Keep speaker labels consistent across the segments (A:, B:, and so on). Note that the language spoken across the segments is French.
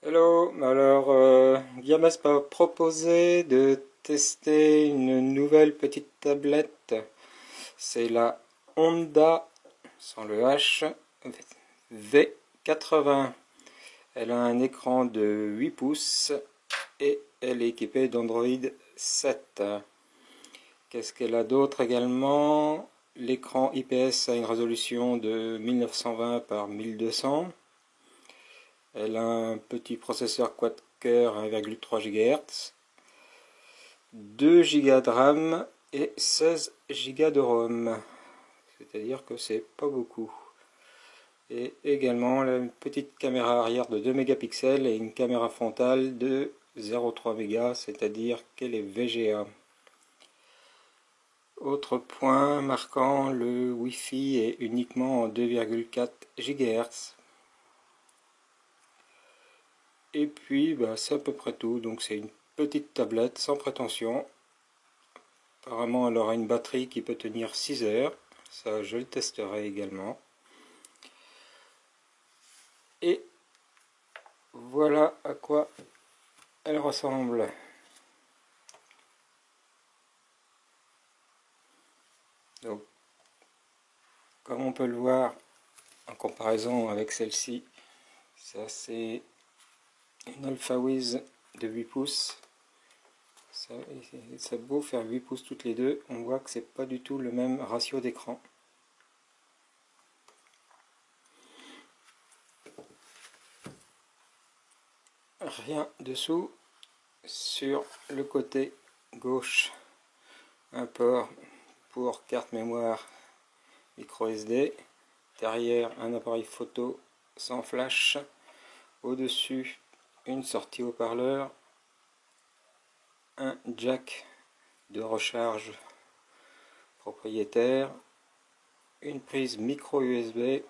A: Hello, alors Giamas m'a proposé de tester une nouvelle petite tablette. C'est la Honda, sans le H, V80. Elle a un écran de 8 pouces et elle est équipée d'Android 7. Qu'est-ce qu'elle a d'autre également? L'écran IPS a une résolution de 1920 par 1200. Elle a un petit processeur quad-core 1,3 GHz, 2 Go de RAM et 16 Go de ROM. C'est-à-dire que c'est pas beaucoup. Et également une petite caméra arrière de 2 mégapixels et une caméra frontale de 0,3 mégas, c'est-à-dire qu'elle est VGA. Autre point marquant, le Wi-Fi est uniquement en 2,4 GHz. Et puis c'est à peu près tout, donc c'est une petite tablette sans prétention. Apparemment elle aura une batterie qui peut tenir 6 heures, ça je le testerai également. Et voilà à quoi elle ressemble. Donc, comme on peut le voir en comparaison avec celle-ci, ça c'est une Alphawiz de 8 pouces. Ça a beau faire 8 pouces toutes les deux, on voit que c'est pas du tout le même ratio d'écran. Rien dessous. Sur le côté gauche, un port pour carte mémoire micro SD. Derrière, un appareil photo sans flash. Au-dessus, une sortie haut-parleur, un jack de recharge propriétaire, une prise micro USB,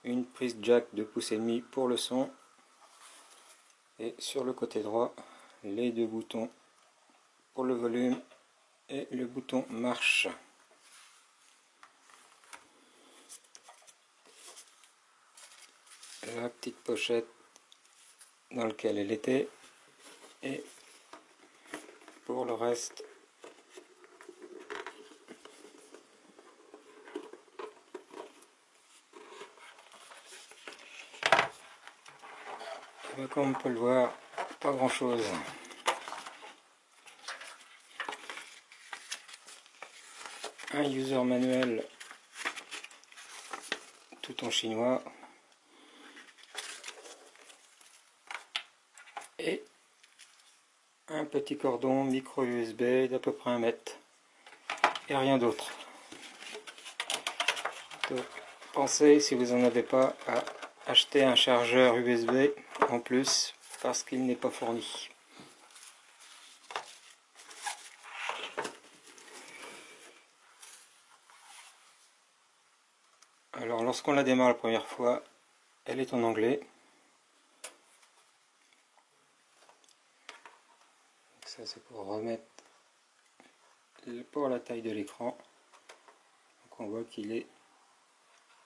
A: une prise jack de 2,5 pouces pour le son, et sur le côté droit, les deux boutons pour le volume et le bouton marche. La petite pochette dans laquelle elle était, et pour le reste comme on peut le voir, pas grand chose. Un user manuel tout en chinois et un petit cordon micro USB d'à peu près 1 mètre et rien d'autre. Donc, pensez, si vous n'en avez pas, à acheter un chargeur USB en plus parce qu'il n'est pas fourni. Alors lorsqu'on la démarre la première fois, elle est en anglais. Ça c'est pour remettre pour la taille de l'écran. Donc on voit qu'il est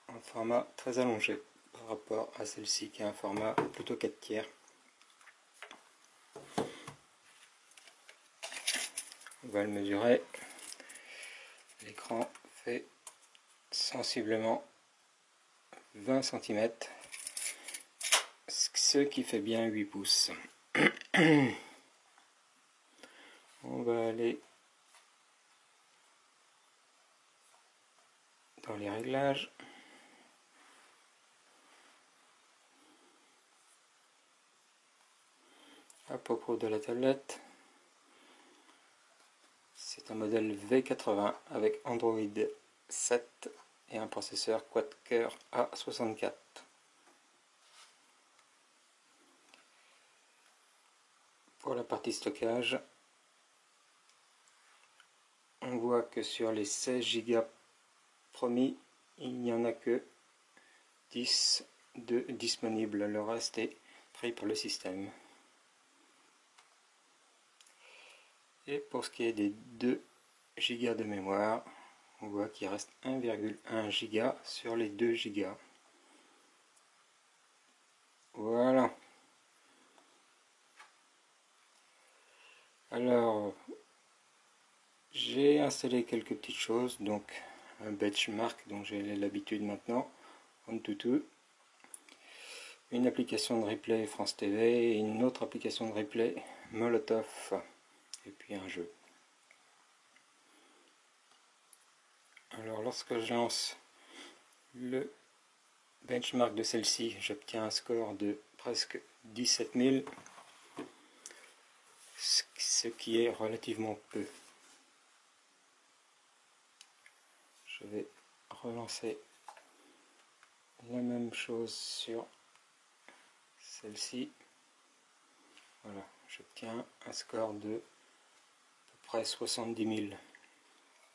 A: en format très allongé par rapport à celle-ci qui est un format plutôt 4 tiers. On va le mesurer. L'écran fait sensiblement 20 cm, ce qui fait bien 8 pouces. On va aller dans les réglages. À propos de la tablette, c'est un modèle V80 avec Android 7 et un processeur quad-core A64. Pour la partie stockage, on voit que sur les 16 Go promis, il n'y en a que 10 de disponibles. Le reste est pris par le système. Et pour ce qui est des 2 Go de mémoire, on voit qu'il reste 1,1 Go sur les 2 Go. Voilà. Alors, j'ai installé quelques petites choses, donc un benchmark dont j'ai l'habitude maintenant, AnTuTu, une application de replay France TV et une autre application de replay Molotov, et puis un jeu. Alors lorsque je lance le benchmark de celle-ci, j'obtiens un score de presque 17 000, ce qui est relativement peu. Je vais relancer la même chose sur celle-ci. Voilà, j'obtiens un score de à peu près 70 000.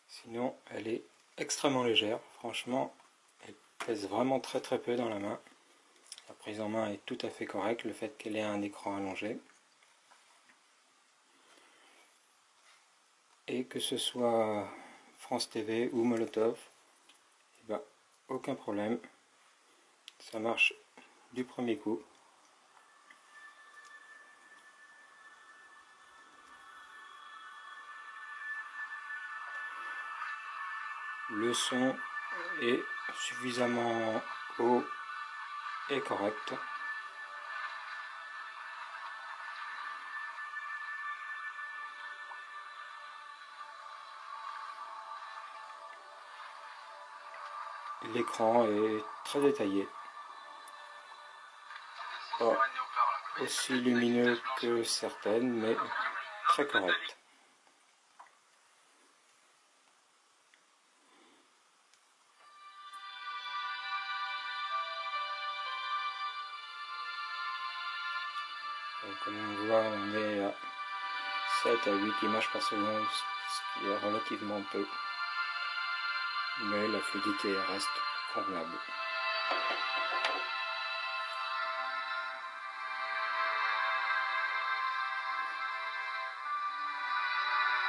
A: Sinon, elle est extrêmement légère. Franchement, elle pèse vraiment très peu dans la main. La prise en main est tout à fait correcte, le fait qu'elle ait un écran allongé. Et que ce soit France TV ou Molotov, eh ben, aucun problème. Ça marche du premier coup. Le son est suffisamment haut et correct. L'écran est très détaillé. Pas aussi lumineux que certaines, mais très correct. Donc, comme on voit, on est à 7 à 8 images par seconde, ce qui est relativement peu. Mais la fluidité reste convenable.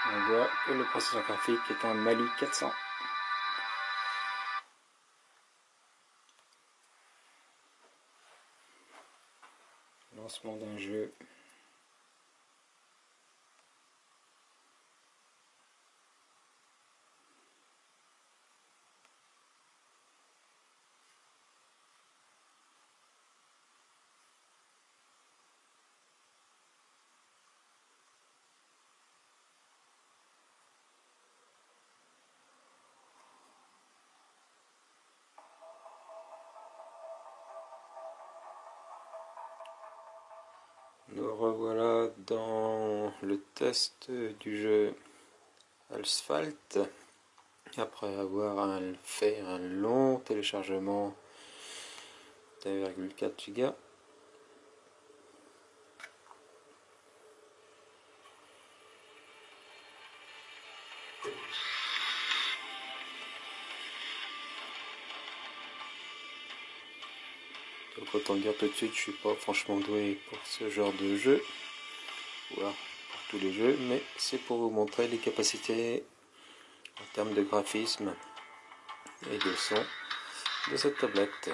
A: On voit que le processeur graphique est un Mali 400. Lancement d'un jeu. Nous revoilà dans le test du jeu Asphalt, après avoir fait un long téléchargement d'1,4 Go. Donc autant dire tout de suite, je suis pas franchement doué pour ce genre de jeu, voire pour tous les jeux, mais c'est pour vous montrer les capacités en termes de graphisme et de son de cette tablette.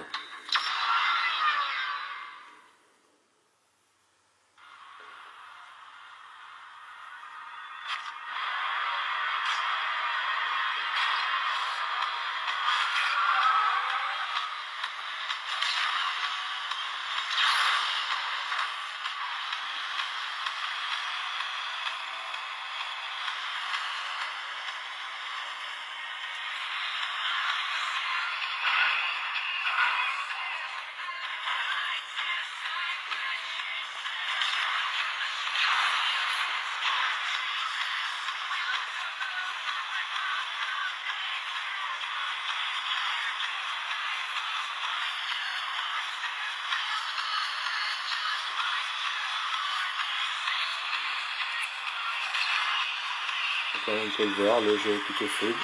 A: Comme on peut le voir, le jeu est plutôt fluide.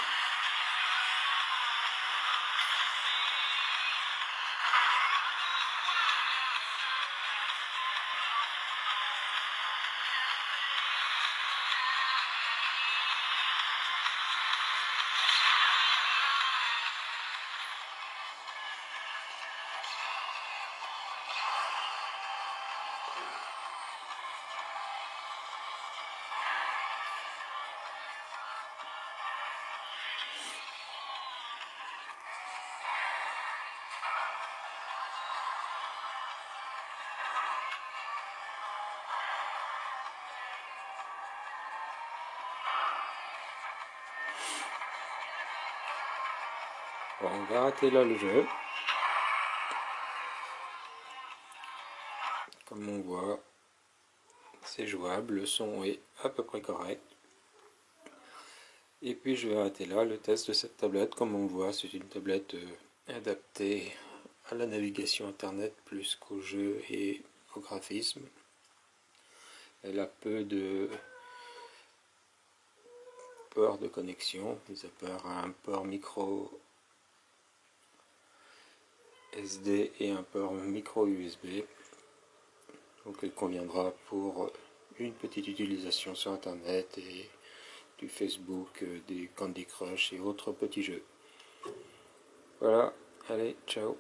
A: Bon, on va arrêter là le jeu. Comme on voit, c'est jouable, le son est à peu près correct. Et puis je vais arrêter là le test de cette tablette. Comme on voit, c'est une tablette adaptée à la navigation internet plus qu'au jeu et au graphisme. Elle a peu de port de connexion, mis à part un port micro SD et un port micro USB. Donc elle conviendra pour une petite utilisation sur internet et du Facebook, des Candy Crush et autres petits jeux. Voilà, allez, ciao.